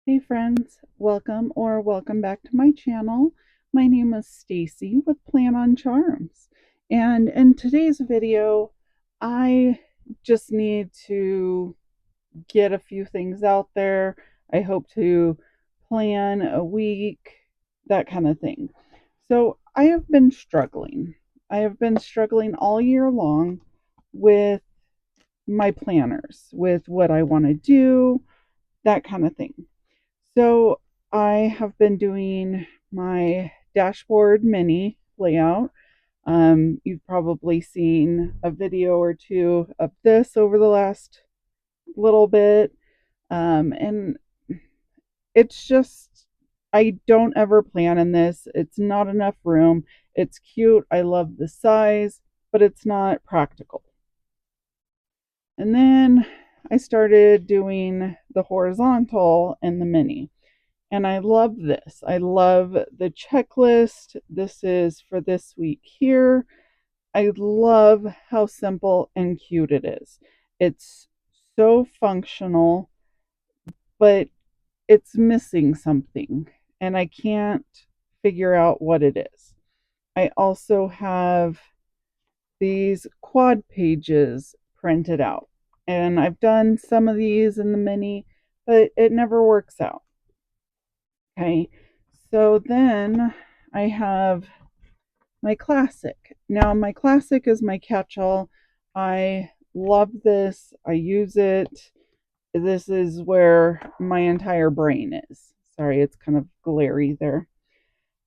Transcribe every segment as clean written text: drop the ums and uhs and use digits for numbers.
Hey friends, welcome back to my channel. My name is Stacy with Plan on Charms. And in today's video, I just need to get a few things out there. I hope to plan a week, that kind of thing. So I have been struggling. I have been struggling all year long with my planners, with what I want to do, that kind of thing. So I have been doing my dashboard mini layout. You've probably seen a video or two of this over the last little bit. And it's just, I don't ever plan in this. It's not enough room. It's cute. I love the size, but it's not practical. And then I started doing the horizontal and the mini. And I love this. I love the checklist. This is for this week here. I love how simple and cute it is. It's so functional, but it's missing something, and I can't figure out what it is. I also have these quad pages printed out, and I've done some of these in the mini, but it never works out. Okay, so then I have my classic. Now, my classic is my catch all. I love this, I use it. This is where my entire brain is. Sorry, it's kind of glary there.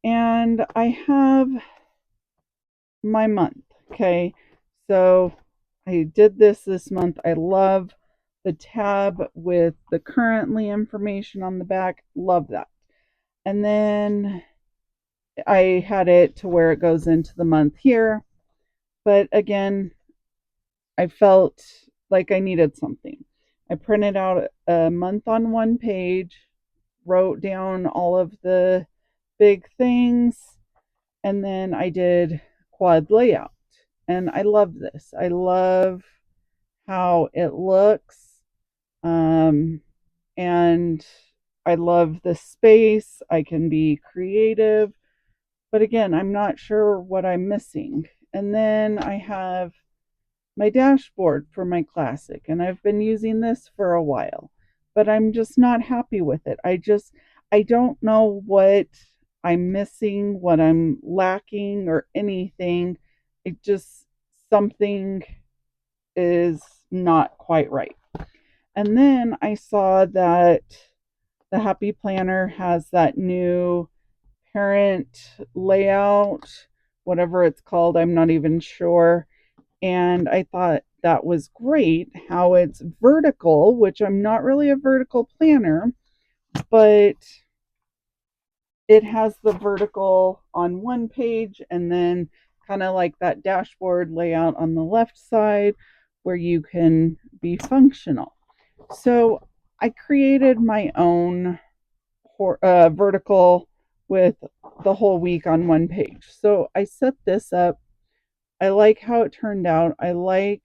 And I have my month. Okay, so I did this month. I love the tab with the currently information on the back. Love that. And then I had it to where it goes into the month here. But again, I felt like I needed something. I printed out a month on one page, wrote down all of the big things, and then I did quad layout. And I love this. I love how it looks. Um, and I love the space. I can be creative. But again, I'm not sure what I'm missing. And then I have my dashboard for my classic, and I've been using this for a while, but I'm just not happy with it. I don't know what I'm missing, what I'm lacking, or anything. It just, something is not quite right. And then I saw that the Happy Planner has that new parent layout, whatever it's called, I'm not even sure. And I thought that was great how it's vertical, which I'm not really a vertical planner, but it has the vertical on one page and then kind of like that dashboard layout on the left side where you can be functional. So I created my own vertical with the whole week on one page. So I set this up. I like how it turned out. I like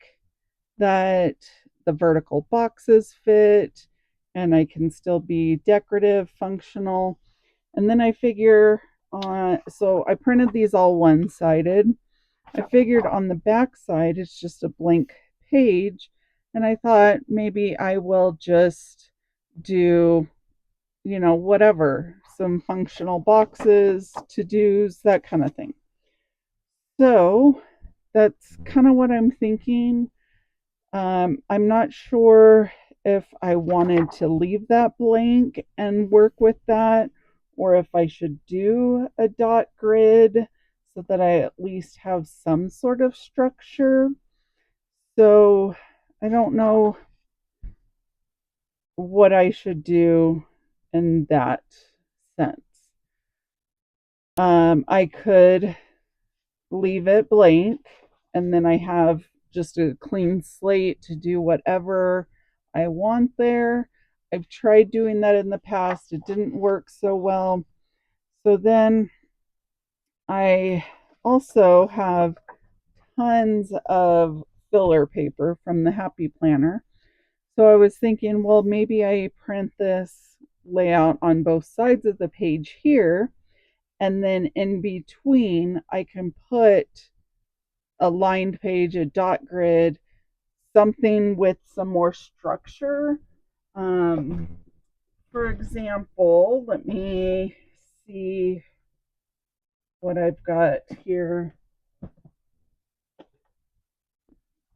that the vertical boxes fit and I can still be decorative, functional. And then I figure on, so I printed these all one-sided. I figured on the back side it's just a blank page, and I thought maybe I will just do, whatever, some functional boxes, to-dos, that kind of thing. So that's kind of what I'm thinking. I'm not sure if I wanted to leave that blank and work with that, or if I should do a dot grid so that I at least have some sort of structure. So I don't know what I should do in that sense. I could leave it blank, and then I have just a clean slate to do whatever I want there. I've tried doing that in the past, it didn't work so well. So then I also have tons of filler paper from the Happy Planner. So I was thinking, well, maybe I print this layout on both sides of the page here, and then in between I can put a lined page, a dot grid, something with some more structure. For example, let me see what I've got here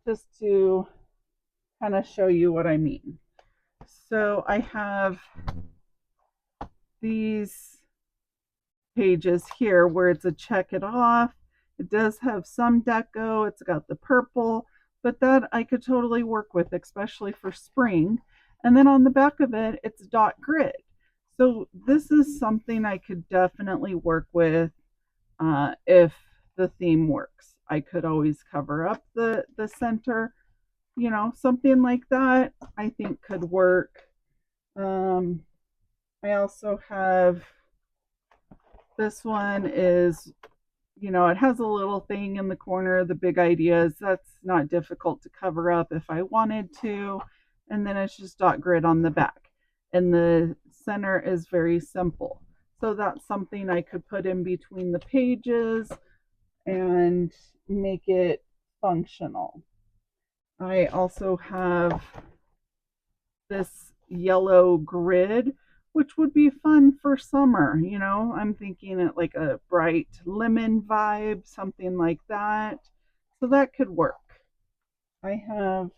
just to kind of show you what I mean. So I have these pages here where it's a check it off. It does have some deco. It's got the purple, but that I could totally work with, especially for spring. And then on the back of it, it's dot grid. So this is something I could definitely work with if the theme works. I could always cover up the center, you know, something like that I think could work. I also have, this one is, you know, it has a little thing in the corner. The big idea is that's not difficult to cover up if I wanted to. And then it's just dot grid on the back. And the center is very simple. So that's something I could put in between the pages and make it functional. I also have this yellow grid, which would be fun for summer. You know, I'm thinking it like a bright lemon vibe, something like that. So that could work. I have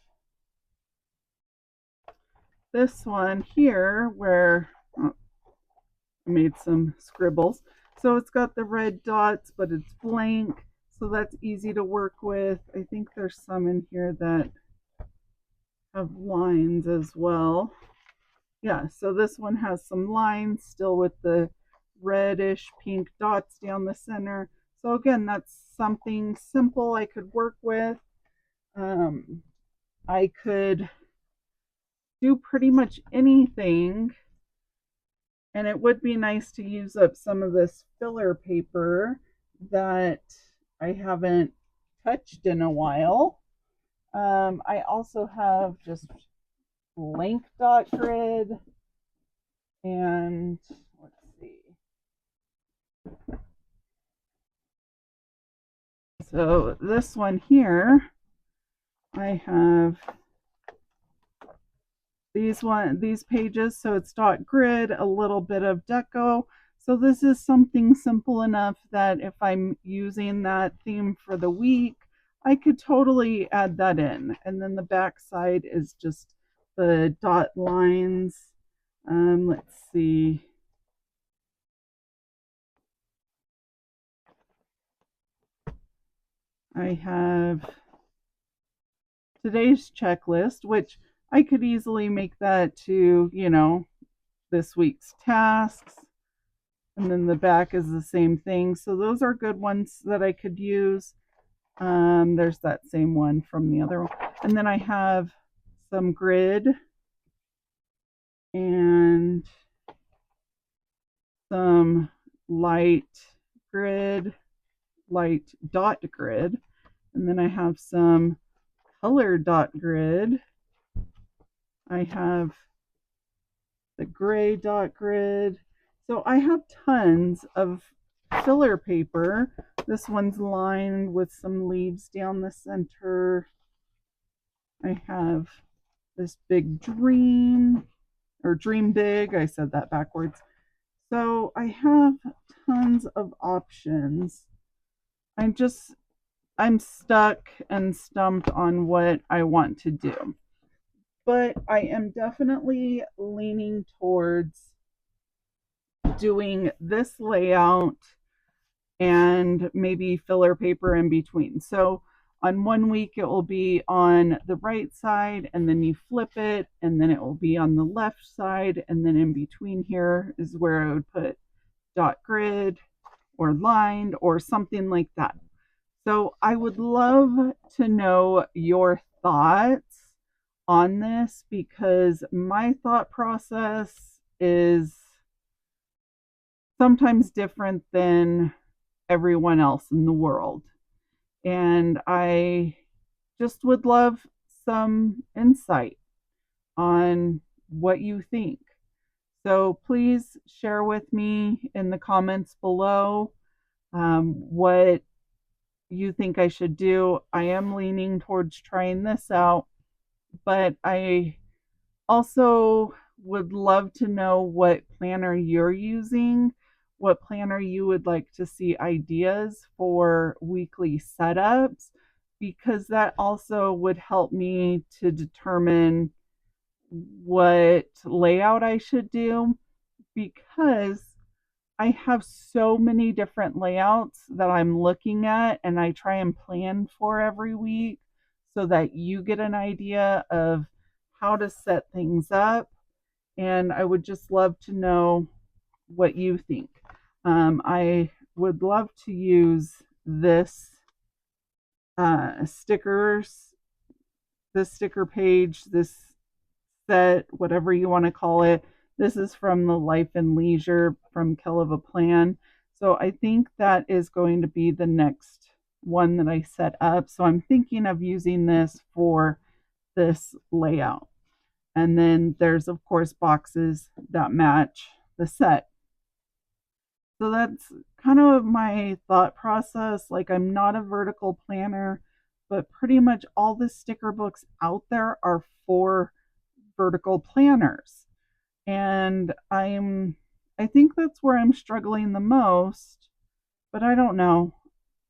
this one here where I made some scribbles. So it's got the red dots, but it's blank. So that's easy to work with. I think there's some in here that have lines as well. Yeah, so this one has some lines still with the reddish pink dots down the center. So again, that's something simple I could work with. I could do pretty much anything, and it would be nice to use up some of this filler paper that I haven't touched in a while. I also have just blank dot grid, and let's see. So this one here, I have these pages, so it's dot grid, a little bit of deco. So this is something simple enough that if I'm using that theme for the week, I could totally add that in. And then the back side is just the dot lines. Let's see. I have today's checklist, which I could easily make that to, you know, this week's tasks. And then the back is the same thing. So those are good ones that I could use. There's that same one from the other one. And then I have some grid and some light grid, light dot grid. And then I have some color dot grid. I have the gray dot grid. So I have tons of filler paper. This one's lined with some leaves down the center. I have this big dream, or dream big, I said that backwards. So I have tons of options. I'm stuck and stumped on what I want to do. But I am definitely leaning towards doing this layout and maybe filler paper in between. So on one week it will be on the right side, and then you flip it, and then it will be on the left side, and then in between here is where I would put dot grid or lined or something like that. So I would love to know your thoughts on this, because my thought process is sometimes different than everyone else in the world. And I just would love some insight on what you think. So please share with me in the comments below what you think I should do. I am leaning towards trying this out, but I also would love to know what planner you're using, what planner you would like to see ideas for weekly setups, because that also would help me to determine what layout I should do, because I have so many different layouts that I'm looking at and I try and plan for every week so that you get an idea of how to set things up. And I would just love to know what you think. I would love to use this stickers, this sticker page, this set, whatever you want to call it. This is from the Life and Leisure from Kill of a Plan. So I think that is going to be the next one that I set up. So I'm thinking of using this for this layout. And then there's, of course, boxes that match the set. So that's kind of my thought process. Like, I'm not a vertical planner, but pretty much all the sticker books out there are for vertical planners. And I think that's where I'm struggling the most, but I don't know.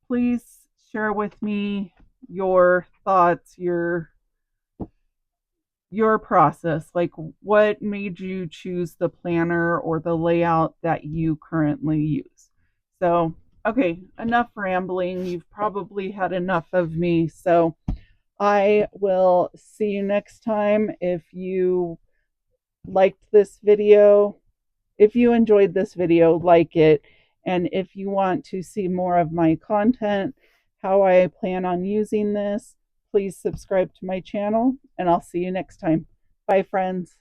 Please share with me your thoughts, your process. Like, what made you choose the planner or the layout that you currently use? So, okay, enough rambling. You've probably had enough of me. So, I will see you next time. If you liked this video, if you enjoyed this video, like it. And if you want to see more of my content, how I plan on using this, please subscribe to my channel, and I'll see you next time. Bye, friends.